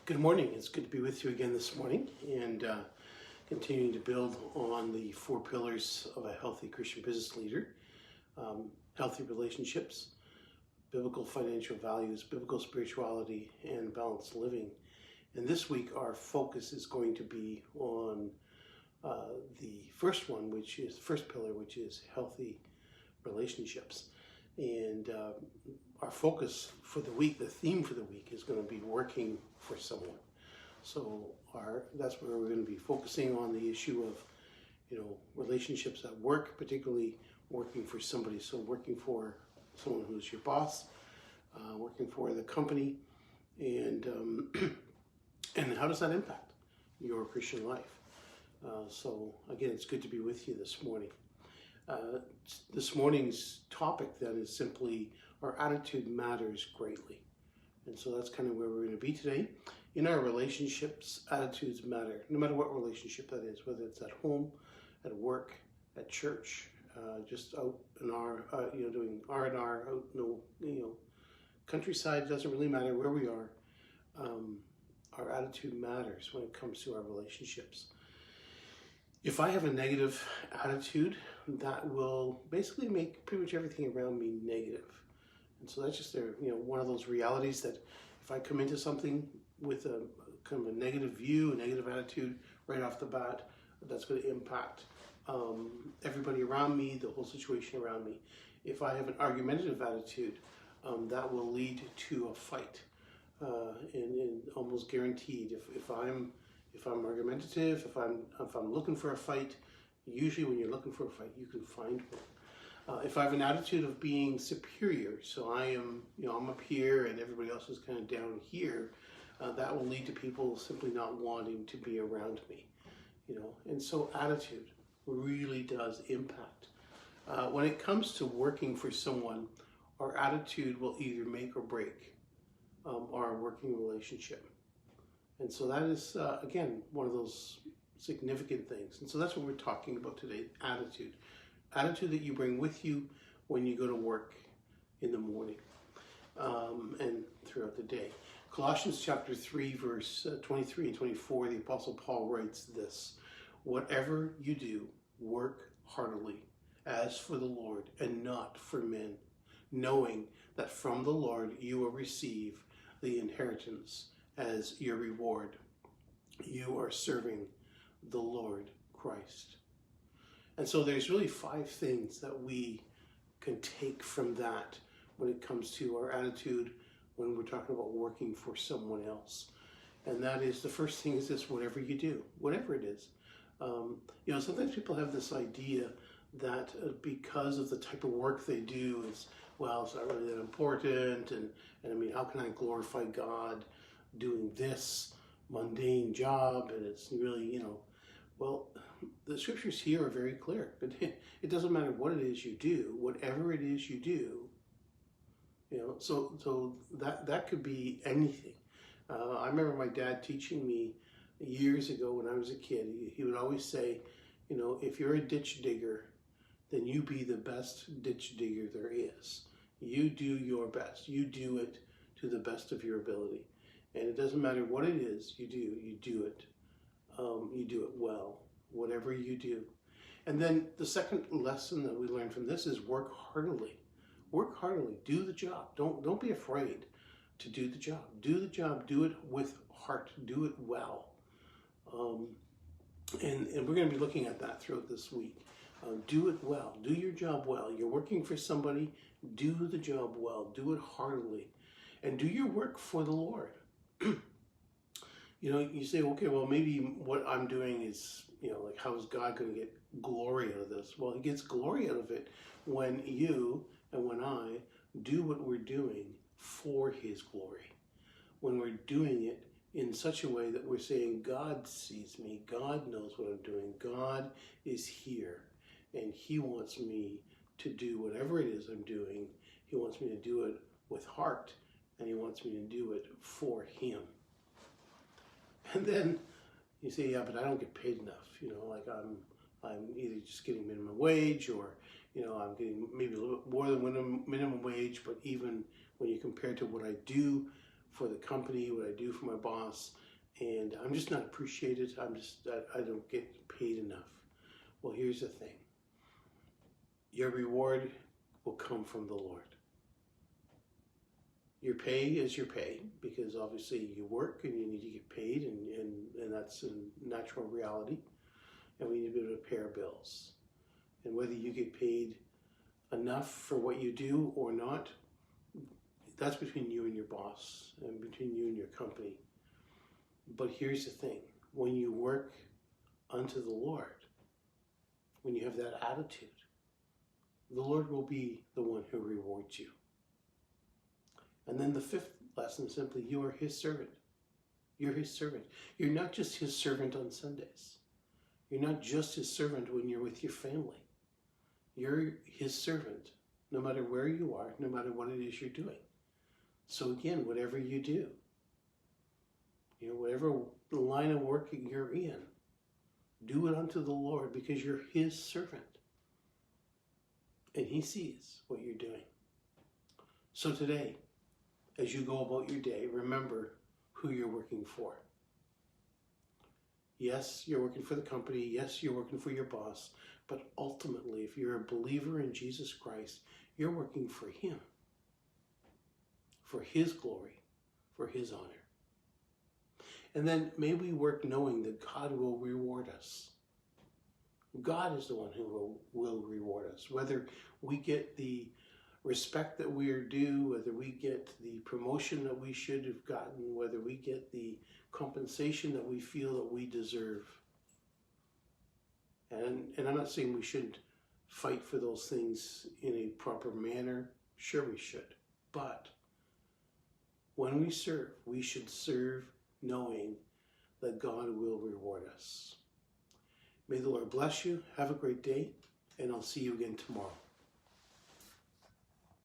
Good morning. It's good to be with you again this morning and continuing to build on the 4 pillars of a healthy Christian business leader. Healthy relationships, biblical financial values, biblical spirituality, and balanced living. And this week our focus is going to be on the first one, which is the first pillar, which is healthy relationships. And our focus for the week, the theme for the week, is going to be working for someone. So that's where we're going to be focusing on the issue of, relationships at work, particularly working for somebody. So working for someone who's your boss, working for the company, and and how does that impact your Christian life? So again, it's good to be with you this morning. This morning's topic then is simply our attitude matters greatly. And so that's kind of where we're going to be today. In our relationships, attitudes matter, no matter what relationship that is, whether it's at home, at work, at church, just out in our, doing R&R out in the, countryside. It doesn't really matter where we are. Our attitude matters when it comes to our relationships. If I have a negative attitude, that will basically make pretty much everything around me negative. And so that's just one of those realities that if I come into something with a kind of a negative view, a negative attitude right off the bat, that's going to impact everybody around me, the whole situation around me. If I have an argumentative attitude, that will lead to a fight, and almost guaranteed. If I'm argumentative, if I'm looking for a fight, usually when you're looking for a fight, you can find one. If I have an attitude of being superior, so I'm up here and everybody else is kind of down here, that will lead to people simply not wanting to be around me, And so attitude really does impact. When it comes to working for someone, our attitude will either make or break our working relationship. And so that is, again, one of those significant things. And so that's what we're talking about today, attitude. Attitude that you bring with you when you go to work in the morning and throughout the day. Colossians chapter 3, verse 23 and 24, the Apostle Paul writes this: "Whatever you do, work heartily, as for the Lord and not for men, knowing that from the Lord you will receive the inheritance as your reward. You are serving the Lord Christ." And so there's really 5 things that we can take from that when it comes to our attitude when we're talking about working for someone else. And that is, the first thing is this: whatever you do, whatever it is. Sometimes people have this idea that because of the type of work they do, it's not really that important. And I mean, how can I glorify God doing this mundane job? And it's really, well, the scriptures here are very clear. It doesn't matter what it is you do, whatever it is you do, so that could be anything. I remember my dad teaching me years ago when I was a kid. He would always say, if you're a ditch digger, then you be the best ditch digger there is. You do your best. You do it to the best of your ability. And it doesn't matter what it is you do it. You do it well, whatever you do. And then the second lesson that we learn from this is work heartily. Work heartily. Do the job. Don't be afraid to do the job. Do the job. Do it with heart. Do it well. And we're going to be looking at that throughout this week. Do it well. Do your job well. You're working for somebody. Do the job well. Do it heartily. And do your work for the Lord. You say, okay, well, maybe what I'm doing is, how is God going to get glory out of this? Well, he gets glory out of it when you and when I do what we're doing for his glory. When we're doing it in such a way that we're saying, God sees me, God knows what I'm doing, God is here, and he wants me to do whatever it is I'm doing. He wants me to do it with heart, and he wants me to do it for him. And then you say, yeah, but I don't get paid enough. I'm either just getting minimum wage, or I'm getting maybe a little bit more than minimum wage. But even when you compare to what I do for the company, what I do for my boss, and I'm just not appreciated. I don't get paid enough. Well, here's the thing. Your reward will come from the Lord. Your pay is your pay, because obviously you work and you need to get paid, and that's a natural reality. And we need to be able to pay our bills. And whether you get paid enough for what you do or not, that's between you and your boss and between you and your company. But here's the thing. When you work unto the Lord, when you have that attitude, the Lord will be the one who rewards you. And then the fifth lesson, simply, you are his servant. You're his servant. You're not just his servant on Sundays. You're not just his servant when you're with your family. You're his servant no matter where you are, no matter what it is you're doing. So again, whatever you do, whatever line of work you're in, do it unto the Lord, because you're his servant. And he sees what you're doing. So today, as you go about your day, remember who you're working for. Yes, you're working for the company. Yes, you're working for your boss. But ultimately, if you're a believer in Jesus Christ, you're working for him, for his glory, for his honor. And then may we work knowing that God will reward us. God is the one who will reward us. Whether we get the respect that we are due, whether we get the promotion that we should have gotten, whether we get the compensation that we feel that we deserve. And I'm not saying we shouldn't fight for those things in a proper manner. Sure, we should. But when we serve, we should serve knowing that God will reward us. May the Lord bless you. Have a great day, and I'll see you again tomorrow.